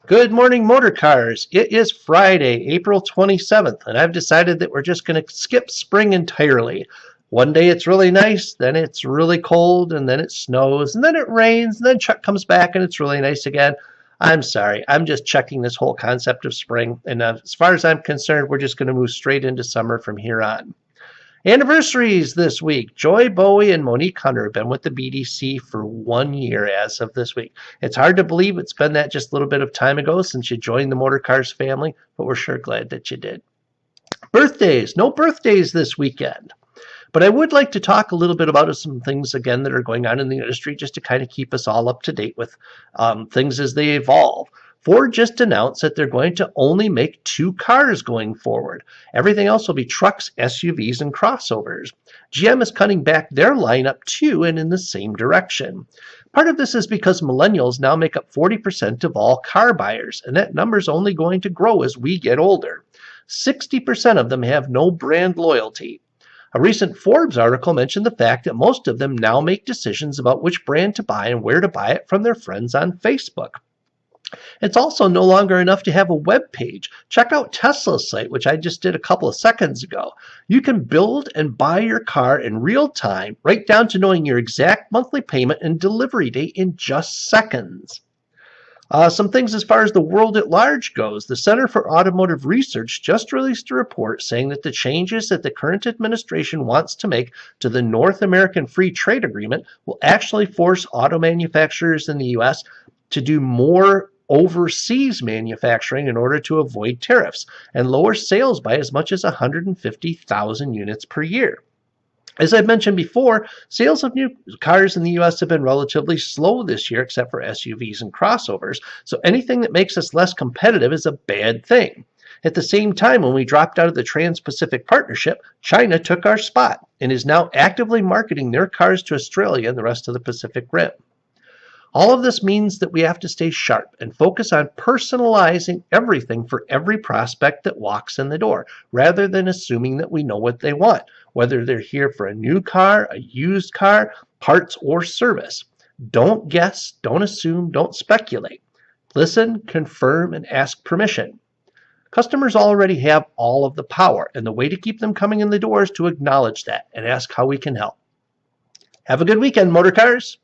Good morning, motor cars. It is Friday, April 27th, and I've decided that we're just going to skip spring entirely. One day it's really nice, then it's really cold, and then it snows, and then it rains, and then Chuck comes back and it's really nice again. I'm sorry, I'm just checking this whole concept of spring, and as far as I'm concerned, we're just going to move straight into summer from here on. Anniversaries this week. Joy Bowie and Monique Hunter have been with the BDC for 1 year as of this week. It's hard to believe it's been that just a little bit of time ago since you joined the Motor Cars family, but we're sure glad that you did. Birthdays. No birthdays this weekend. But I would like to talk a little bit about some things again that are going on in the industry just to kind of keep us all up to date with things as they evolve. Ford just announced that they're going to only make two cars going forward. Everything else will be trucks, SUVs, and crossovers. GM is cutting back their lineup too and in the same direction. Part of this is because millennials now make up 40% of all car buyers, and that number is only going to grow as we get older. 60% of them have no brand loyalty. A recent Forbes article mentioned the fact that most of them now make decisions about which brand to buy and where to buy it from their friends on Facebook. It's also no longer enough to have a web page. Check out Tesla's site, which I just did a couple of seconds ago. You can build and buy your car in real time, right down to knowing your exact monthly payment and delivery date in just seconds. Some things as far as the world at large goes. The Center for Automotive Research just released a report saying that the changes that the current administration wants to make to the North American Free Trade Agreement will actually force auto manufacturers in the U.S. to do more overseas manufacturing in order to avoid tariffs and lower sales by as much as 150,000 units per year. As I've mentioned before, sales of new cars in the U.S. have been relatively slow this year, except for SUVs and crossovers, so anything that makes us less competitive is a bad thing. At the same time, when we dropped out of the Trans-Pacific Partnership, China took our spot and is now actively marketing their cars to Australia and the rest of the Pacific Rim. All of this means that we have to stay sharp and focus on personalizing everything for every prospect that walks in the door, rather than assuming that we know what they want, whether they're here for a new car, a used car, parts, or service. Don't guess, don't assume, don't speculate. Listen, confirm, and ask permission. Customers already have all of the power, and the way to keep them coming in the door is to acknowledge that and ask how we can help. Have a good weekend, Motor Cars.